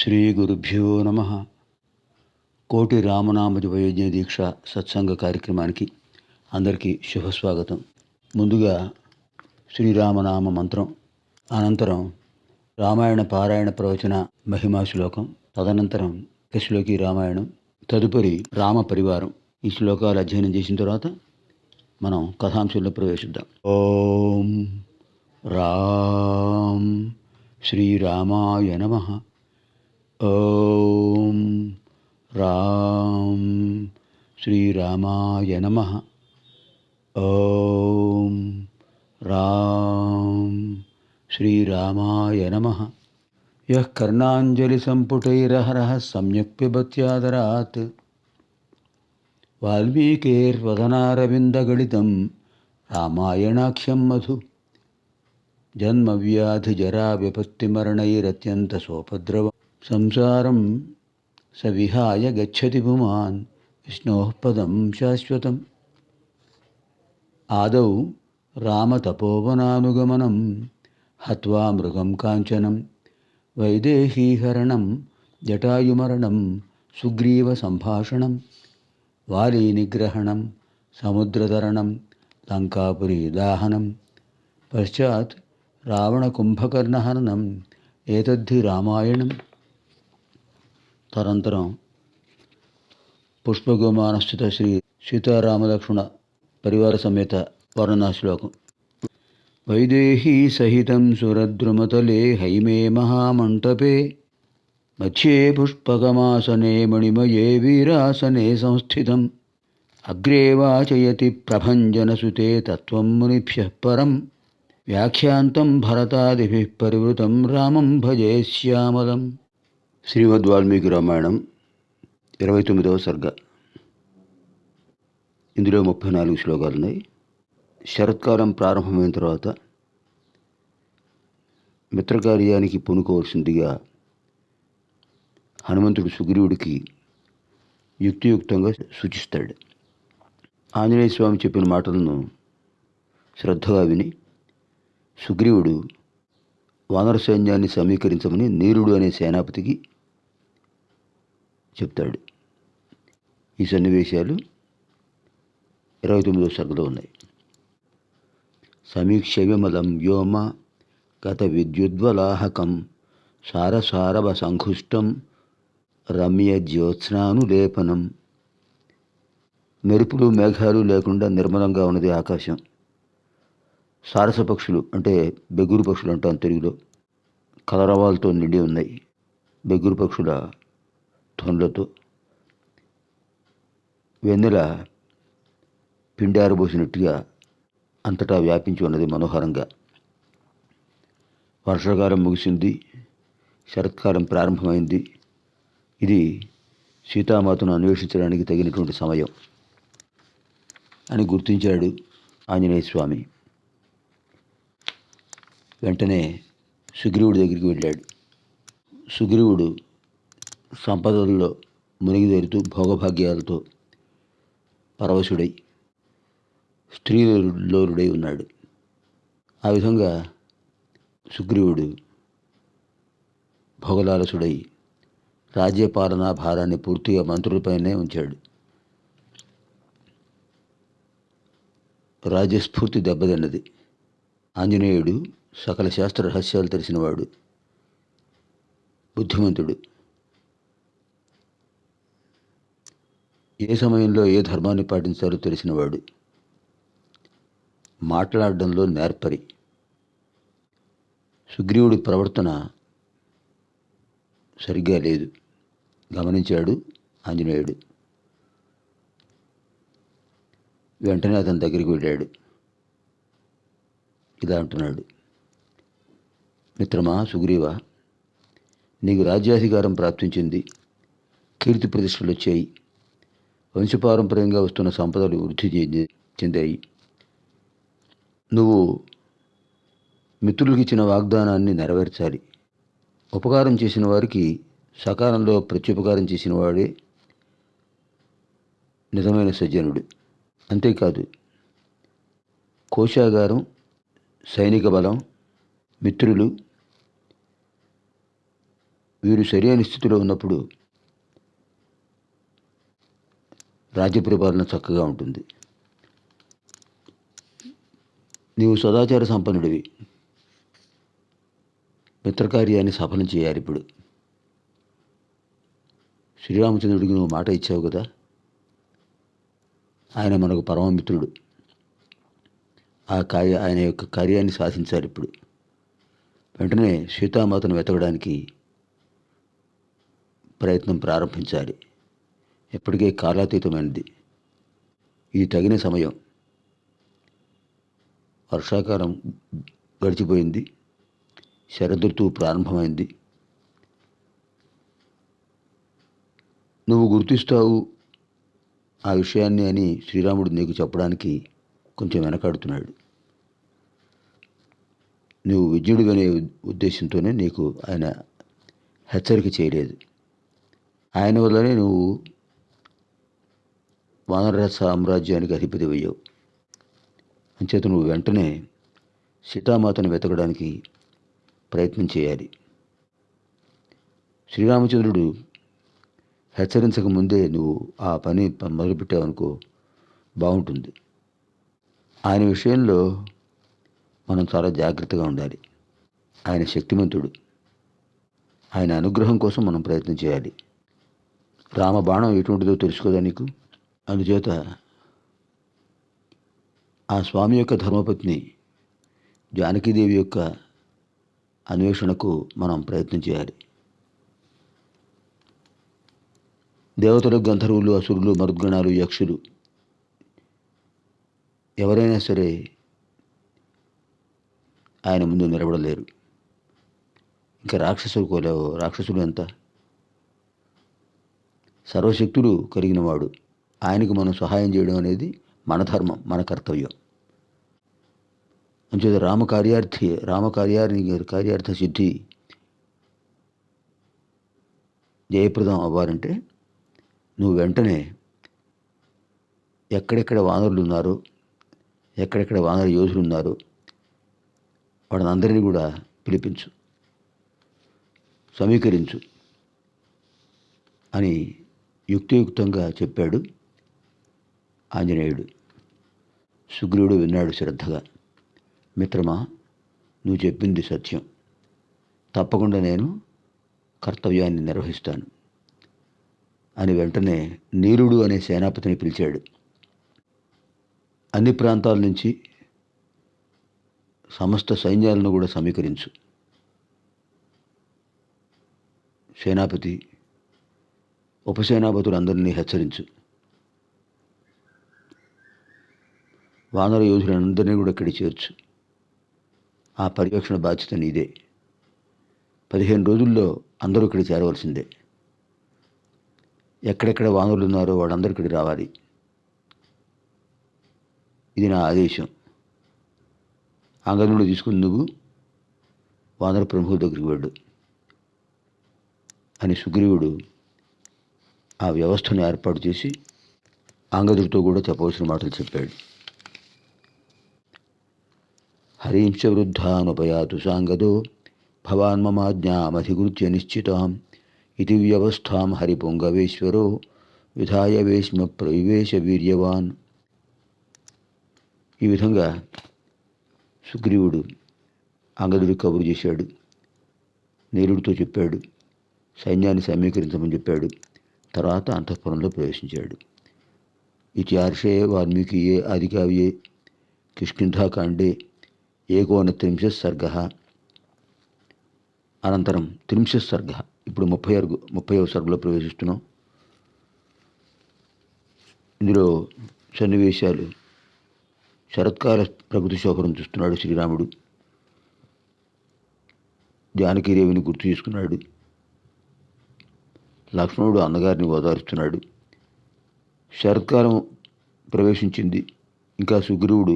శ్రీ గురుభ్యో నమ. కోటి రామనామ వైద్య దీక్ష సత్సంగ కార్యక్రమానికి అందరికీ శుభస్వాగతం. ముందుగా శ్రీరామనామ మంత్రం, అనంతరం రామాయణ పారాయణ ప్రవచన మహిమా శ్లోకం, తదనంతరం శ్లోకి రామాయణం, తదుపరి రామ పరివారం. ఈ శ్లోకాలు అధ్యయనం చేసిన తర్వాత మనం కథాంశంలో ప్రవేశిద్దాం. ఓం రామ్ శ్రీరామాయ నమః. ఓం రామ్ శ్రీరామాయ నమః. ఓం రామ్ శ్రీరామాయ నమః. యః కర్ణాంజలి సంపుటైరహరః సమ్యక్ పిబత్యాదరాత్ వాల్మీకేర్వదనారవిందగళితం రామాయణాఖ్యం మధు. జన్మవ్యాధిజరా విపత్తిమరణైరత్యంత సోపద్రవ సంసారం సవిహాయ గచ్చతి పుమాన్ విష్ణోః పదం శాశ్వతం. ఆదౌ రామతపోవనానుగమనం హత్వా మృగం కాంచనం వైదేహీహరణం జటాయుమరణం సుగ్రీవ సంభాషణం వాలీనిగ్రహణం సముద్రతరణం లంకాపురీ దాహనం పశ్చాత్ రావణకుంభకర్ణహరణం ఏతద్ధి రామాయణం. తదనంతరం పుష్పగోమానస్థిత శ్రీ సీతారామలక్ష్మణ పరివార సమేత వర్ణనా శ్లోకం. వైదేహీ సహితం సురద్రుమతలే హైమే మహామంటపే మధ్యే పుష్పగమాసనే మణిమయే వీరాసనే సంస్థితం అగ్రే వాచయతి ప్రభంజనసుతే తత్వం మునిభ్యః పరం వ్యాఖ్యాంతం భరతాదిభిః పరివృతం రామం భజే శ్యామలం. శ్రీమద్ వాల్మీకి రామాయణం 29వ సర్గ. ఇందులో 34 శ్లోకాలు ఉన్నాయి. శరత్కాలం ప్రారంభమైన తర్వాత మిత్రకార్యానికి పూనుకోవలసిందిగా హనుమంతుడు సుగ్రీవుడికి యుక్తియుక్తంగా సూచిస్తాడు. ఆంజనేయ స్వామి చెప్పిన మాటలను శ్రద్ధగా విని సుగ్రీవుడు వానర సైన్యాన్ని సమీకరించమని నీరుడు అనే సేనాపతికి చెప్తాడు. ఈ సన్నివేశాలు 29వ సర్గలో ఉన్నాయి. సమీక్షవ్యమలం వ్యోమ గత విద్యుద్వలాహకం సారసారవ సంఘుష్టం రమ్య జ్యోత్స్నానులేపనం. మెరుపులు మేఘాలు లేకుండా నిర్మలంగా ఉన్నది ఆకాశం. సారస పక్షులు అంటే బెగ్గురు పక్షులు అంటాం తెలుగులో, కలరవాలతో నిండి ఉన్నాయి. బెగ్గురు పక్షుల ధ్వనులతో వెన్నెల పిండారబోసినట్టుగా అంతటా వ్యాపించి ఉన్నది మనోహరంగా. వర్షాకాలం ముగిసింది, శరత్కాలం ప్రారంభమైంది. ఇది సీతామాతను అన్వేషించడానికి తగినటువంటి సమయం అని గుర్తించాడు ఆంజనేయ స్వామి. వెంటనే సుగ్రీవుడి దగ్గరికి వెళ్ళాడు. సుగ్రీవుడు సంపదల్లో మునిగిదేరుతూ భోగభాగ్యాలతో పరవశుడై స్త్రీలోలుడై ఉన్నాడు. ఆ విధంగా సుగ్రీవుడు భోగలాలసుడై రాజ్యపాలనా భారాన్ని పూర్తిగా మంత్రులపైనే ఉంచాడు. రాజ్యస్ఫూర్తి దెబ్బతిన్నది. ఆంజనేయుడు సకల శాస్త్ర రహస్యాలు తెలిసినవాడు, బుద్ధిమంతుడు. ఏ సమయంలో ఏ ధర్మాన్ని పాటించాలో తెలిసినవాడు. మాట్లాడడంలో నేర్పరి. సుగ్రీవుడి ప్రవర్తన సరిగ్గా లేదు, గమనించాడు ఆంజనేయుడు. వెంటనే అతని దగ్గరికి వెళ్ళాడు. ఇలా అంటున్నాడు: మిత్రమా సుగ్రీవ, నీకు రాజ్యాధికారం ప్రాప్తించింది, కీర్తి ప్రతిష్టలు వచ్చాయి, వంశపారంపర్యంగా వస్తున్న సంపదలు వృద్ధి చెందాయి. నువ్వు మిత్రులకు ఇచ్చిన వాగ్దానాన్ని నెరవేర్చాలి. ఉపకారం చేసిన వారికి సకాలంలో ప్రత్యుపకారం చేసిన వాడే నిజమైన సజ్జనుడు. అంతేకాదు, కోశాగారం, సైనిక బలం, మిత్రులు వీరు సరైన స్థితిలో ఉన్నప్పుడు రాజ్య పరిపాలన చక్కగా ఉంటుంది. నీవు సదాచార సంపన్నుడివి, మిత్రకార్యాన్ని సఫలం చేయాలి. ఇప్పుడు శ్రీరామచంద్రుడికి నువ్వు మాట ఇచ్చావు కదా, ఆయన మనకు పరమమిత్రుడు. ఆయన యొక్క కార్యాన్ని సాధించాలి. ఇప్పుడు వెంటనే సీతామాతను వెతకడానికి ప్రయత్నం ప్రారంభించాలి. ఎప్పటికే కాలాతీతమైనది, ఇది తగిన సమయం. వర్షాకాలం గడిచిపోయింది, శరదృతువు ప్రారంభమైంది. నువ్వు గుర్తిస్తావు ఆ విషయాన్ని అని శ్రీరాముడు నీకు చెప్పడానికి కొంచెం వెనకాడుతున్నాడు. నువ్వు విజ్ఞుడు అనే ఉద్దేశంతోనే నీకు ఆయన హెచ్చరిక చేయలేదు. ఆయన వల్లనే నువ్వు వానర సామ్రాజ్యానికి అధిపతి అయ్యావు. అంచేత నువ్వు వెంటనే సీతామాతను వెతకడానికి ప్రయత్నం చేయాలి. శ్రీరామచంద్రుడు హెచ్చరించక ముందే నువ్వు ఆ పని మొదలుపెట్టావనుకో బాగుంటుంది. ఆయన విషయంలో మనం చాలా జాగ్రత్తగా ఉండాలి. ఆయన శక్తిమంతుడు, ఆయన అనుగ్రహం కోసం మనం ప్రయత్నం చేయాలి. రామబాణం ఎటువంటిదో తెలుసుకోదా నీకు? అందుచేత ఆ స్వామి యొక్క ధర్మపత్ని జానకీదేవి యొక్క అన్వేషణకు మనం ప్రయత్నం చేయాలి. దేవతలు, గంధర్వులు, అసురులు, మరుద్గణాలు, యక్షులు ఎవరైనా సరే ఆయన ముందు నిలబడలేరు. ఇంకా రాక్షసులు ఎంత? సర్వశక్తులు కలిగిన వాడు. ఆయనకు మనం సహాయం చేయడం అనేది మన ధర్మం, మన కర్తవ్యం. అంచేత కార్యార్థ సిద్ధి జయప్రదం అవ్వాలంటే నువ్వు వెంటనే ఎక్కడెక్కడ వానరులు ఉన్నారో, ఎక్కడెక్కడ వానర యోధులు ఉన్నారో వాళ్ళందరినీ కూడా పిలిపించు, సమీకరించు అని యుక్తియుక్తంగా చెప్పాడు ఆంజనేయుడు. సుగ్రీవుడు విన్నాడు శ్రద్ధగా. మిత్రమా, నువ్వు చెప్పింది సత్యం. తప్పకుండా నేను కర్తవ్యాన్ని నిర్వహిస్తాను అని వెంటనే నీరుడు అనే సేనాపతిని పిలిచాడు. అన్ని ప్రాంతాల నుంచి సమస్త సైన్యాలను కూడా సమీకరించు. సేనాపతి, ఉపసేనాపతులందరినీ హెచ్చరించు. వానర యోధులందరినీ కూడా ఇక్కడికి చేర్చు. ఆ పర్యవేక్షణ బాధ్యత నీదే. 15 రోజుల్లో అందరూ ఇక్కడికి చేరవలసిందే. ఎక్కడెక్కడ వానరులు ఉన్నారో వాళ్ళందరూ ఇక్కడికి రావాలి. ఇది నా ఆదేశం. అంగదుడు తీసుకుని నువ్వు వానర ప్రముఖుల దగ్గరికి వెళ్ళు అని సుగ్రీవుడు ఆ వ్యవస్థను ఏర్పాటు చేసి అంగదుడితో కూడా చెప్పవలసిన మాటలు చెప్పాడు. హరీంశ వృద్ధానుపయాతు సాంగదో భవాన్ మమాజ్ఞామధికృత్య నిశ్చితాం ఇది వ్యవస్థాం హరిపుంగవేశ్వరో విధాయ వివేశ వీర్యవాన్. ఈ విధంగా సుగ్రీవుడు అంగదుడికి కబురు చేశాడు. నీరుడితో చెప్పాడు, సైన్యాన్ని సమీకరించమని చెప్పాడు. తర్వాత అంతఃపురంలో ప్రవేశించాడు. ఇత్యార్షే వాల్మీకియే ఆదికావ్యే కిష్కింధాకాండే 39 సర్గః. అనంతరం 30 సర్గః. ఇప్పుడు 30వ సర్గలో ప్రవేశిస్తున్నాం. ఇందులో సన్నివేశాలు శరత్కాల ప్రకృతి శోభనం చూస్తున్నాడు శ్రీరాముడు. జానకీదేవిని గుర్తు చేసుకున్నాడు. లక్ష్మణుడు అన్నగారిని ఓదారుస్తున్నాడు. శరత్కాలం ప్రవేశించింది. ఇంకా సుగ్రీవుడు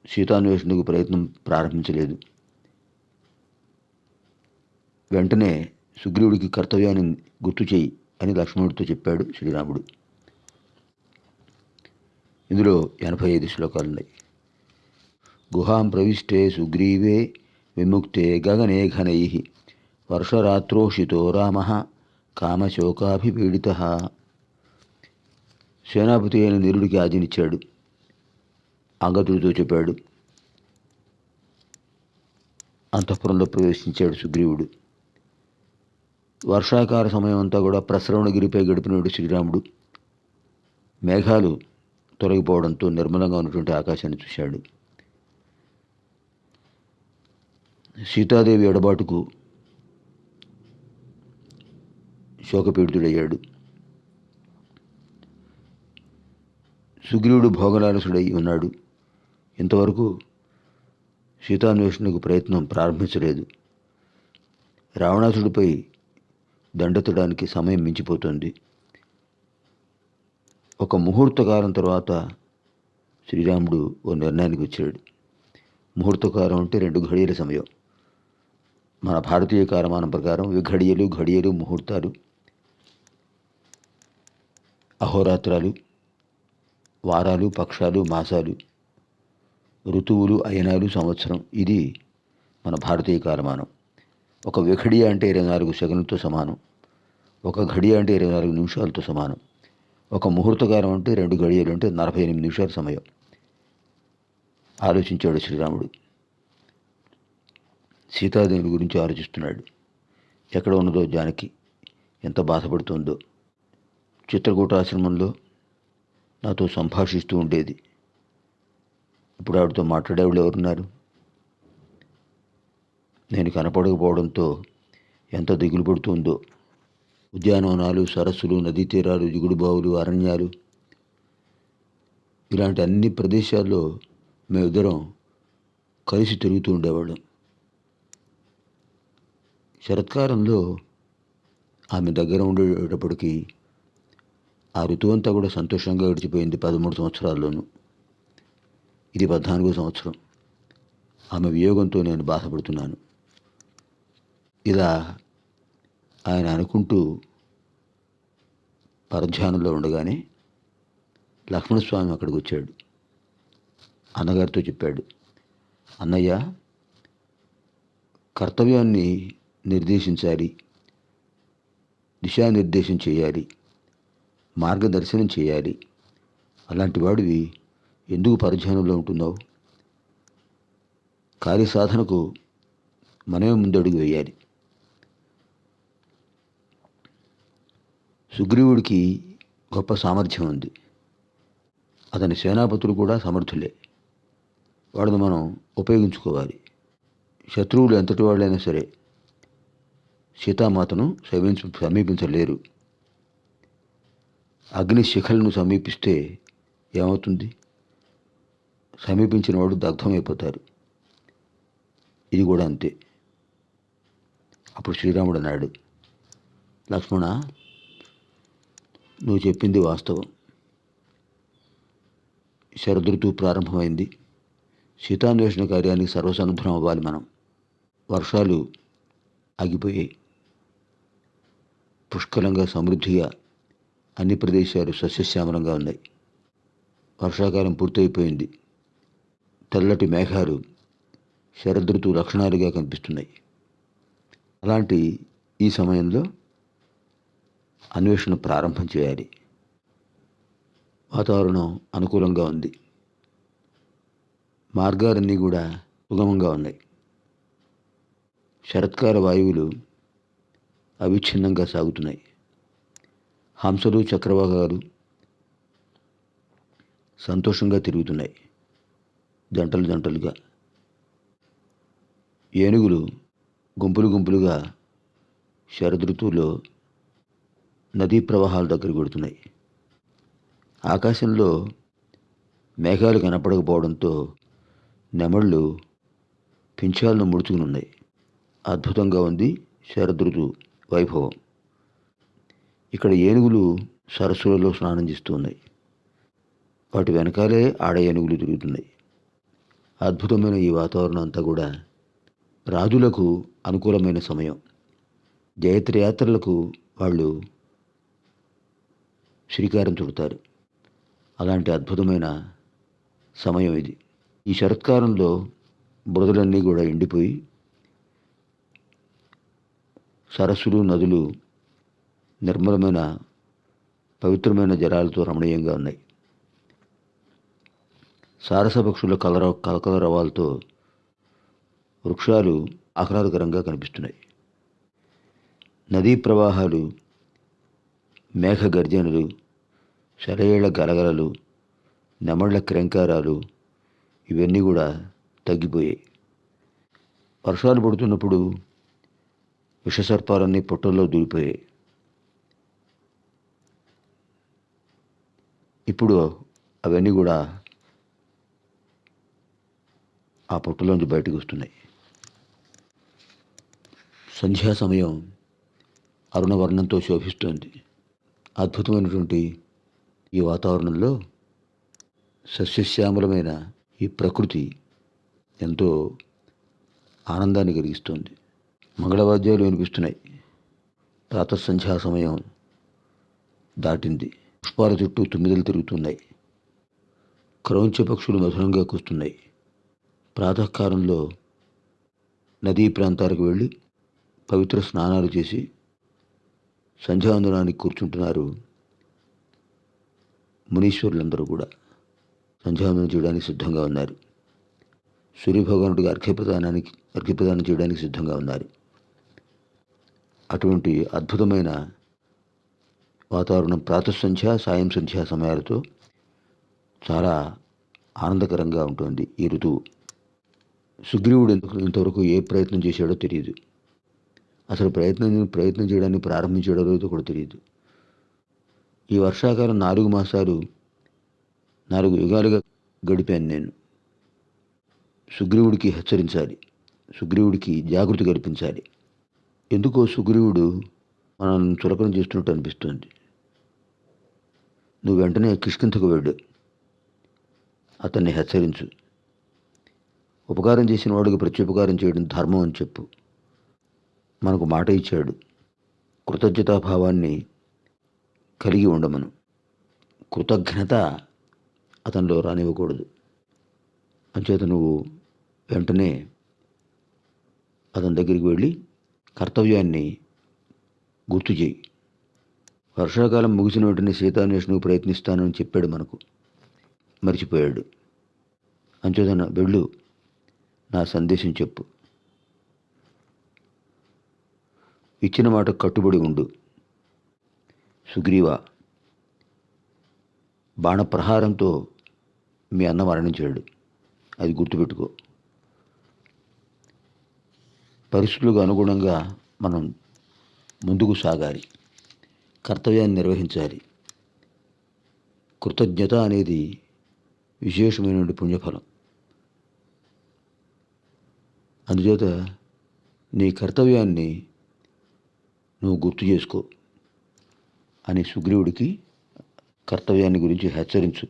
సీతాన్వేషణకు ప్రయత్నం ప్రారంభించలేదు. వెంటనే సుగ్రీవుడికి కర్తవ్యాన్ని గుర్తు చేయి అని లక్ష్మణుడితో చెప్పాడు శ్రీరాముడు. ఇందులో 85 శ్లోకాలున్నాయి. గుహాం ప్రవిష్టే సుగ్రీవే విముక్తే గగనే ఘనై వర్షరాత్రోషితో రామ కామశోకాభిపీడిత. సేనాపతి అయిన నీరుడికి ఆజ్ఞనిచ్చాడు. అంగదుడితో చెప్పాడు. అంతఃపురంలో ప్రవేశించాడు సుగ్రీవుడు. వర్షాకాల సమయం అంతా కూడా ప్రసరవణగిరిపై గడిపినాడు శ్రీరాముడు. మేఘాలు తొలగిపోవడంతో నిర్మలంగా ఉన్నటువంటి ఆకాశాన్ని చూశాడు. సీతాదేవి ఎడబాటుకు శోకపీడితుడయ్యాడు. సుగ్రీవుడు భోగలాలసుడై ఉన్నాడు. ఇంతవరకు సీతాన్వేషణకు ప్రయత్నం ప్రారంభించలేదు. రావణాసుడిపై దండెత్తడానికి సమయం మించిపోతుంది. ఒక ముహూర్తకాలం తర్వాత శ్రీరాముడు ఓ నిర్ణయానికి వచ్చాడు. ముహూర్తకాలం అంటే 2 ఘడియల సమయం. మన భారతీయ కాలమానం ప్రకారం ఘడియలు ముహూర్తాలు, అహోరాత్రాలు, వారాలు, పక్షాలు, మాసాలు, ఋతువులు, అయనాలు, సంవత్సరం. ఇది మన భారతీయ కాలమానం. ఒక విఘడియ అంటే 24 సెకండ్లతో సమానం. ఒక ఘడియ అంటే 24 నిమిషాలతో సమానం. ఒక ముహూర్తకాలం అంటే 2 ఘడియలు అంటే 48 నిమిషాల సమయం. ఆలోచించాడు శ్రీరాముడు. సీతాదేవి గురించి ఆలోచిస్తున్నాడు. ఎక్కడ ఉన్నదో జానకి, ఎంత బాధపడుతుందో. చిత్రకూటాశ్రమంలో నాతో సంభాషిస్తూ ఉండేది. ఇప్పుడు ఆవిడతో మాట్లాడేవాళ్ళు ఎవరున్నారు? నేను కనపడకపోవడంతో ఎంత దిగులు పడుతుందో. ఉద్యానవనాలు, సరస్సులు, నదీ తీరాలు, దిగుడు బావులు, అరణ్యాలు, ఇలాంటి అన్ని ప్రదేశాల్లో మేమిద్దరం కలిసి తిరుగుతూ ఉండేవాళ్ళం. శరత్కాలంలో ఆమె దగ్గర ఉండేటప్పటికీ ఆ ఋతువు అంతా కూడా సంతోషంగా గడిచిపోయింది. 13 సంవత్సరాల్లోనూ. ఇది 14వ సంవత్సరం. ఆమె వియోగంతో నేను బాధపడుతున్నాను. ఇలా ఆయన అనుకుంటూ పరధ్యానంలో ఉండగానే లక్ష్మణస్వామి అక్కడికి వచ్చాడు. అన్నగారితో చెప్పాడు, అన్నయ్య, కర్తవ్యాన్ని నిర్దేశించాలి, దిశానిర్దేశం చేయాలి, మార్గదర్శనం చేయాలి. అలాంటి వాడివి ఎందుకు పరధ్యానంలో ఉంటున్నావు? కార్యసాధనకు మనమే ముందడుగు వేయాలి. సుగ్రీవుడికి గొప్ప సామర్థ్యం ఉంది. అతని సేనాపతులు కూడా సమర్థులే. వాడిని మనం ఉపయోగించుకోవాలి. శత్రువులు ఎంతటి వాళ్ళైనా సరే సీతామాతను సమీపించలేరు. అగ్ని శిఖలను సమీపిస్తే ఏమవుతుంది? సమీపించిన వాడు దగ్ధమైపోతారు. ఇది కూడా అంతే. అప్పుడు శ్రీరాముడు అన్నాడు, లక్ష్మణ, నువ్వు చెప్పింది వాస్తవం. శరదృతువు ప్రారంభమైంది. సీతాన్వేషణ కార్యానికి సర్వసన్నద్ధం అవ్వాలి మనం. వర్షాలు ఆగిపోయాయి. పుష్కలంగా సమృద్ధిగా అన్ని ప్రదేశాలు సస్యశ్యామలంగా ఉన్నాయి. వర్షాకాలం పూర్తయిపోయింది. తెల్లటి మేఘాలు శరదృతువు లక్షణాలుగా కనిపిస్తున్నాయి. అలాంటి ఈ సమయంలో అన్వేషణ ప్రారంభం చేయాలి. వాతావరణం అనుకూలంగా ఉంది. మార్గాలన్నీ కూడా సుగమంగా ఉన్నాయి. శరత్కాల వాయువులు అవిచ్ఛిన్నంగా సాగుతున్నాయి. హంసలు, చక్రవాకాలు సంతోషంగా తిరుగుతున్నాయి, జంటలు జంటలుగా. ఏనుగులు గుంపులు గుంపులుగా శరదృతువులో నదీ ప్రవాహాల దగ్గర కొడుతున్నాయి. ఆకాశంలో మేఘాలు కనపడకపోవడంతో నెమళ్ళు పింఛాలను ముడుచుకుని ఉన్నాయి. అద్భుతంగా ఉంది శరదృతు వైభవం. ఇక్కడ ఏనుగులు సరస్సులలో స్నానం చేస్తూ ఉన్నాయి. వాటి వెనకాలే ఆడ ఏనుగులు తిరుగుతున్నాయి. అద్భుతమైన ఈ వాతావరణం అంతా కూడా రాజులకు అనుకూలమైన సమయం. జయత్రయాత్రలకు వాళ్ళు శ్రీకారం చుడతారు. అలాంటి అద్భుతమైన సమయం ఇది. ఈ శరత్కాలంలో బురదలన్నీ కూడా ఎండిపోయి సరస్సులు, నదులు నిర్మలమైన పవిత్రమైన జలాలతో రమణీయంగా ఉన్నాయి. సారస పక్షుల కలకలరవాలతో వృక్షాలు ఆహ్లాదకరంగా కనిపిస్తున్నాయి. నదీ ప్రవాహాలు, మేఘ గర్జనలు, సెలయేళ్ల గలగలలు, నెమళ్ల క్రంకారాలు ఇవన్నీ కూడా తగ్గిపోయాయి. వర్షాలు పడుతున్నప్పుడు విషసర్పాలన్నీ పుట్టల్లో దూరిపోయాయి. ఇప్పుడు అవన్నీ కూడా ఆ పుట్టలోంచి బయటకు వస్తున్నాయి. సంధ్యా సమయం అరుణవర్ణంతో శోభిస్తోంది. అద్భుతమైనటువంటి ఈ వాతావరణంలో సస్యశ్యామలమైన ఈ ప్రకృతి ఎంతో ఆనందాన్ని కలిగిస్తోంది. మంగళవాద్యాలు వినిపిస్తున్నాయి. ప్రాతఃసంధ్యా సమయం దాటింది. పుష్పాల చుట్టూ తుమ్మిదలు తిరుగుతున్నాయి. క్రౌంచ పక్షులు మధురంగా కూస్తున్నాయి. ప్రాతకాలంలో నదీ ప్రాంతాలకు వెళ్ళి పవిత్ర స్నానాలు చేసి సంధ్యావందనానికి కూర్చుంటున్నారు మునీశ్వరులందరూ కూడా. సంధ్యావందనం చేయడానికి సిద్ధంగా ఉన్నారు. సూర్యభగవానుడికి అర్ఘ్యప్రదానం చేయడానికి సిద్ధంగా ఉన్నారు. అటువంటి అద్భుతమైన వాతావరణం ప్రాతఃసంధ్య, సాయం సంధ్యా సమయాలతో చాలా ఆనందకరంగా ఉంటుంది ఈ ఋతువు. సుగ్రీవుడు ఇంతవరకు ఏ ప్రయత్నం చేశాడో తెలియదు. అసలు ప్రయత్నం చేయడానికి ప్రారంభించాడో లేదో కూడా తెలియదు. ఈ వర్షాకాలం 4 మాసాలు 4 యుగాలుగా గడిపాను నేను. సుగ్రీవుడికి హెచ్చరించాలి, సుగ్రీవుడికి జాగృతి కల్పించాలి. ఎందుకో సుగ్రీవుడు మనం చులకన చేస్తున్నట్టు అనిపిస్తుంది. నువ్వు వెంటనే కిష్కింధకు వెళ్ళు, అతన్ని హెచ్చరించు. ఉపకారం చేసిన వాడికి ప్రత్యుపకారం చేయడం ధర్మం అని చెప్పు. మనకు మాట ఇచ్చాడు. కృతజ్ఞతాభావాన్ని కలిగి ఉండమను. కృతజ్ఞత అతనిలో రానివ్వకూడదు. అంచేత నువ్వు వెంటనే అతని దగ్గరికి వెళ్ళి కర్తవ్యాన్ని గుర్తు చేయి. వర్షాకాలం ముగిసిన వెంటనే సీతాన్వేషణకు ప్రయత్నిస్తానని చెప్పాడు మనకు, మర్చిపోయాడు. అంచేతన వెళ్ళు, నా సందేశం చెప్పు. ఇచ్చిన మాట కట్టుబడి ఉండు. సుగ్రీవ, బాణప్రహారంతో మీ అన్న మరణించాడు, అది గుర్తుపెట్టుకో. పరిస్థితులకు అనుగుణంగా మనం ముందుకు సాగాలి, కర్తవ్యాన్ని నిర్వహించాలి. కృతజ్ఞత అనేది విశేషమైనటువంటి పుణ్యఫలం. అందుచేత నీ కర్తవ్యాన్ని నువ్వు గుర్తు చేసుకో అని సుగ్రీవుడికి కర్తవ్యాన్ని గురించి హెచ్చరించు.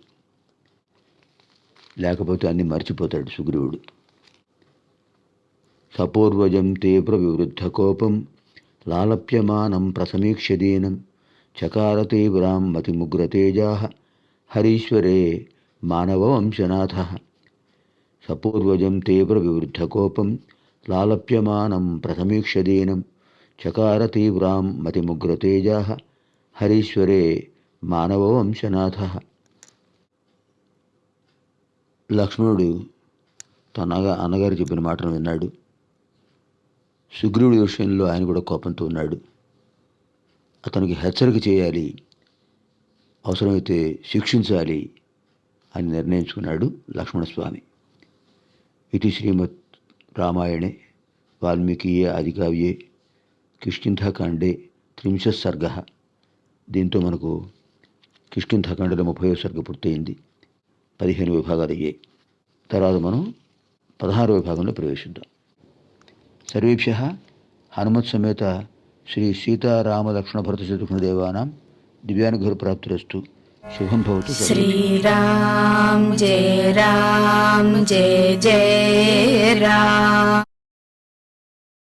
లేకపోతే అన్ని మర్చిపోతాడు సుగ్రీవుడు. సపూర్వజం తే ప్రవివృద్ధ కోపం లాలప్యమానం ప్రసమీక్ష్యదీనం చకారతే వ్రాం మతిముగ్రతేజా హరీశ్వరే మానవవంశనాథ. సపూర్వజం తే ప్రవివృద్ధ కోపం లాలప్యమానం ప్రసమీక్ష్యదీనం చకార తీవ్రాం మతిముగ్రతేజా హరీశ్వరే మానవవంశనాథ. లక్ష్మణుడు తన అన్నగారు చెప్పిన మాటను విన్నాడు. సుగ్రీవుడి విషయంలో ఆయన కూడా కోపంతో ఉన్నాడు. అతనికి హెచ్చరిక చేయాలి, అవసరమైతే శిక్షించాలి అని నిర్ణయించుకున్నాడు లక్ష్మణస్వామి. ఇది శ్రీమద్ రామాయణే వాల్మీకియే ఆదికావ్యే కిష్కింధకాండే 30 సర్గ. దీంతో మనకు కిష్కింధకాండలో 30వ సర్గ పూర్తయింది. 15 విభాగాలు అయ్యాయి. తర్వాత మనం 16వ విభాగంలో ప్రవేశిద్దాం. సర్వేభ్యః హనుమత్ సమేత శ్రీ సీతారామ లక్ష్మణ భరత శత్రుఘ్నదేవానాం దివ్యానుగ్రహ ప్రాప్తిరస్తు. శుభం భవతు. శ్రీరామ్ జయ రామ్ జయ జయ రామ్.